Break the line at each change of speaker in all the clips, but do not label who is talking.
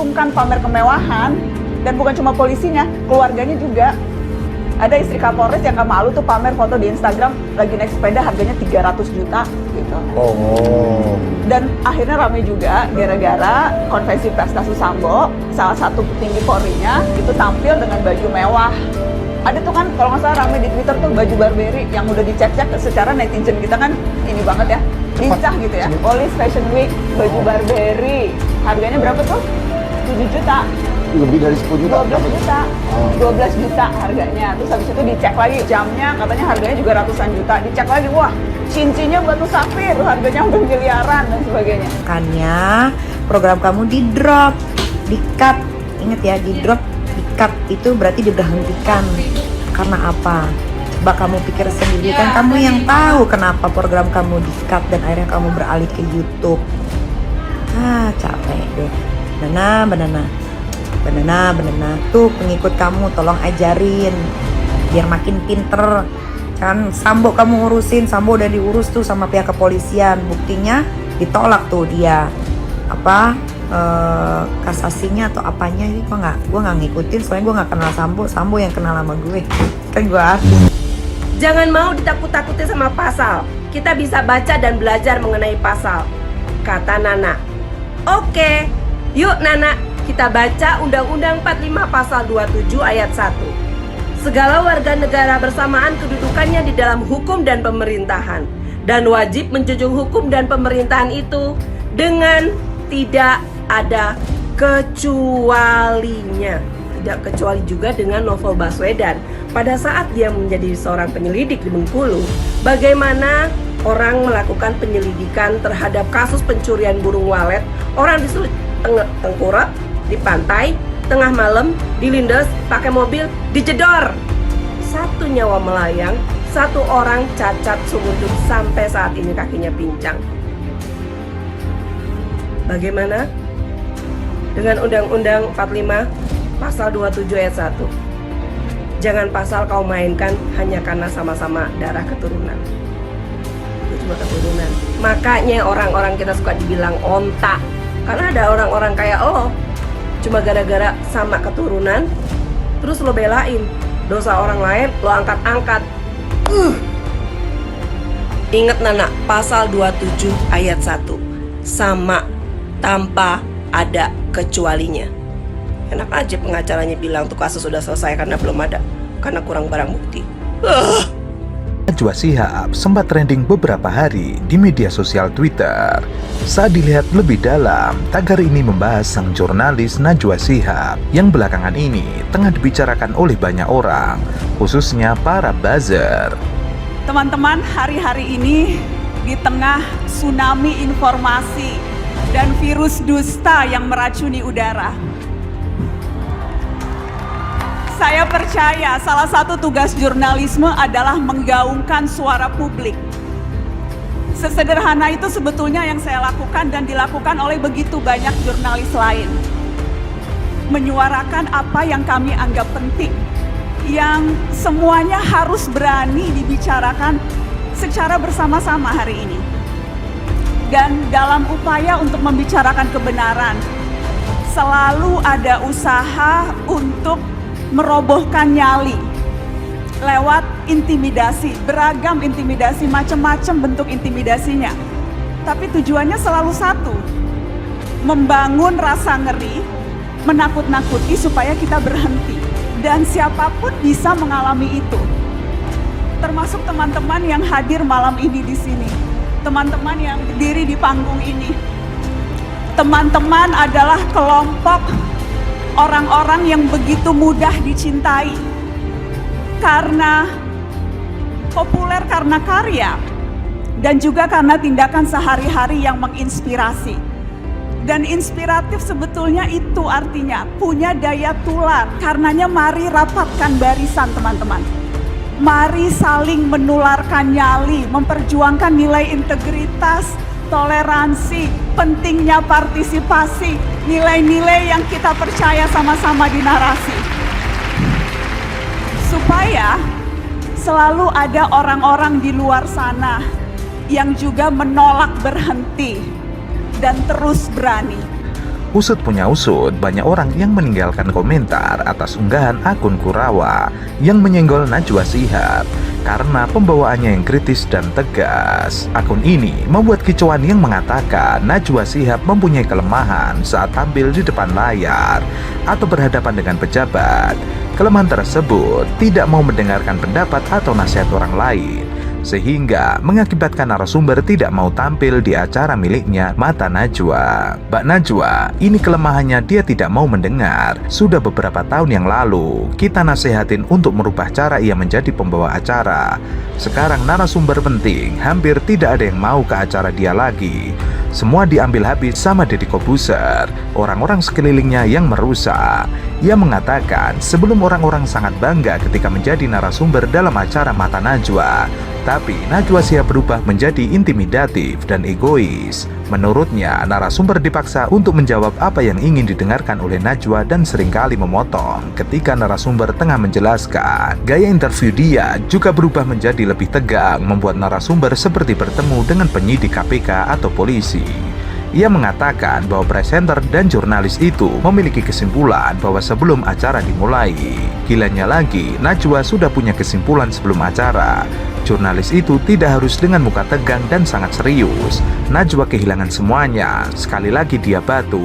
sungkan pamer kemewahan. Dan bukan cuma polisinya, keluarganya juga. Ada istri Kapolres yang gak malu tuh pamer foto di Instagram lagi naik sepeda harganya 300 juta gitu.
Oh.
Dan akhirnya rame juga gara-gara konvensi pers kasus Sambo, salah satu petinggi Polri-nya itu tampil dengan baju mewah. Ada tuh kan kalau nggak salah rame di Twitter tuh baju Burberry yang udah dicek-cek secara netizen kita kan ini banget ya, lincah gitu ya. Police Fashion Week, baju Burberry, harganya berapa tuh? 7 juta.
Lebih dari 10 juta?
12 juta. 12 juta harganya. Terus habis itu dicek lagi jamnya, katanya harganya juga ratusan juta. Dicek lagi, wah cincinnya batu safir, harganya udah miliaran dan sebagainya.
Makanya program kamu di drop, di cut. Ingat ya, di drop, di cut itu berarti diberhentikan. Karena apa? Coba kamu pikir sendiri, kan kamu yang tahu kenapa program kamu di cut dan akhirnya kamu beralih ke YouTube. Capek deh. Banana, tuh pengikut kamu tolong ajarin biar makin pinter. Kan Sambo kamu urusin, Sambo udah diurus tuh sama pihak kepolisian, buktinya ditolak tuh dia kasasinya atau apanya. Ini gue nggak ngikutin, soalnya gue nggak kenal Sambo yang kenal sama gue, kan gue artis.
Jangan mau ditakut-takutin sama pasal. Kita bisa baca dan belajar mengenai pasal, kata Nana. Oke, yuk Nana, kita baca Undang-Undang 45 Pasal 27 Ayat 1. Segala warga negara bersamaan kedudukannya di dalam hukum dan pemerintahan, dan wajib menjunjung hukum dan pemerintahan itu dengan tidak ada kecualinya. Tidak kecuali juga dengan Novel Baswedan. Pada saat dia menjadi seorang penyelidik di Bengkulu, bagaimana orang melakukan penyelidikan terhadap kasus pencurian burung walet, orang disuruh tengkurap di pantai, tengah malam, dilindas, pakai mobil, dijedor. Satu nyawa melayang, satu orang cacat seumur hidup sampai saat ini kakinya pincang. Bagaimana dengan Undang-Undang 45 Pasal 27 Ayat 1? Jangan pasal kau mainkan hanya karena sama-sama darah keturunan. Itu cuma keturunan. Makanya orang-orang kita suka dibilang onta. Karena ada orang-orang kayak lo, cuma gara-gara sama keturunan, terus lo belain dosa orang lain, lo angkat-angkat. Ingat Nana, pasal 27 ayat 1. Sama, tanpa ada kecualinya. Enak aja pengacaranya bilang tuh kasus sudah selesai karena belum ada, karena kurang barang bukti.
Najwa Shihab sempat trending beberapa hari di media sosial Twitter. Saat dilihat lebih dalam, tagar ini membahas sang jurnalis Najwa Shihab yang belakangan ini tengah dibicarakan oleh banyak orang, khususnya para buzzer.
Teman-teman, hari-hari ini di tengah tsunami informasi dan virus dusta yang meracuni udara, saya percaya salah satu tugas jurnalisme adalah menggaungkan suara publik. Sesederhana itu sebetulnya yang saya lakukan dan dilakukan oleh begitu banyak jurnalis lain. Menyuarakan apa yang kami anggap penting, yang semuanya harus berani dibicarakan secara bersama-sama hari ini. Dan dalam upaya untuk membicarakan kebenaran, selalu ada usaha untuk merobohkan nyali lewat intimidasi, beragam intimidasi, macam-macam bentuk intimidasinya. Tapi tujuannya selalu satu, membangun rasa ngeri, menakut-nakuti supaya kita berhenti. Dan siapapun bisa mengalami itu, termasuk teman-teman yang hadir malam ini di sini, teman-teman yang berdiri di panggung ini. Teman-teman adalah kelompok orang-orang yang begitu mudah dicintai karena populer, karena karya, dan juga karena tindakan sehari-hari yang menginspirasi. Dan inspiratif sebetulnya itu artinya punya daya tular. Karenanya mari rapatkan barisan teman-teman. Mari saling menularkan nyali, memperjuangkan nilai integritas, toleransi, pentingnya partisipasi, nilai-nilai yang kita percaya sama-sama di narasi. Supaya selalu ada orang-orang di luar sana yang juga menolak berhenti dan terus berani.
Usut punya usut, banyak orang yang meninggalkan komentar atas unggahan akun Kurawa yang menyenggol Najwa Shihab karena pembawaannya yang kritis dan tegas. Akun ini membuat kicauan yang mengatakan Najwa Shihab mempunyai kelemahan saat tampil di depan layar atau berhadapan dengan pejabat. Kelemahan tersebut tidak mau mendengarkan pendapat atau nasihat orang lain, sehingga mengakibatkan narasumber tidak mau tampil di acara miliknya, Mata Najwa. Mbak Najwa, ini kelemahannya, dia tidak mau mendengar. Sudah beberapa tahun yang lalu, kita nasihatin untuk merubah cara ia menjadi pembawa acara. Sekarang narasumber penting, hampir tidak ada yang mau ke acara dia lagi. Semua diambil habis sama Deddy Corbuzier, orang-orang sekelilingnya yang merusak. Ia mengatakan sebelum orang-orang sangat bangga ketika menjadi narasumber dalam acara Mata Najwa, tapi Najwa Shihab berubah menjadi intimidatif dan egois. Menurutnya, narasumber dipaksa untuk menjawab apa yang ingin didengarkan oleh Najwa dan seringkali memotong ketika narasumber tengah menjelaskan. Gaya interview dia juga berubah menjadi lebih tegang, membuat narasumber seperti bertemu dengan penyidik KPK atau polisi. Ia mengatakan bahwa presenter dan jurnalis itu memiliki kesimpulan bahwa sebelum acara dimulai. Gilanya lagi, Najwa sudah punya kesimpulan sebelum acara. Jurnalis itu tidak harus dengan muka tegang dan sangat serius. Najwa kehilangan semuanya, sekali lagi dia batu.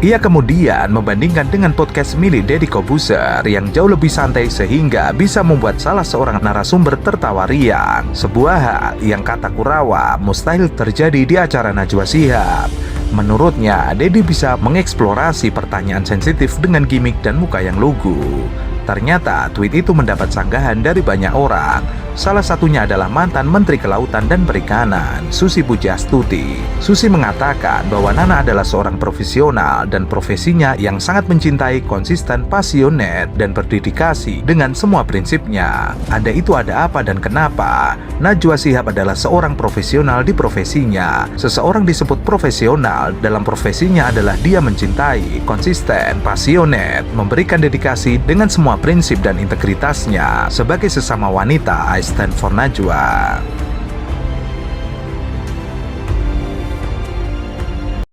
Ia kemudian membandingkan dengan podcast milik Deddy Corbuzier yang jauh lebih santai sehingga bisa membuat salah seorang narasumber tertawa riang. Sebuah hal yang kata Kurawa mustahil terjadi di acara Najwa Shihab. Menurutnya, Deddy bisa mengeksplorasi pertanyaan sensitif dengan gimmick dan muka yang lugu. Ternyata tweet itu mendapat sanggahan dari banyak orang. Salah satunya adalah mantan Menteri Kelautan dan Perikanan, Susi Pujiastuti. Susi mengatakan bahwa Nana adalah seorang profesional dan profesinya yang sangat mencintai, konsisten, pasionet, dan berdedikasi dengan semua prinsipnya. Ada itu ada apa dan kenapa? Najwa Shihab adalah seorang profesional di profesinya. Seseorang disebut profesional dalam profesinya adalah dia mencintai, konsisten, pasionet, memberikan dedikasi dengan semua prinsip dan integritasnya. Sebagai sesama wanita, I stand for Najwa.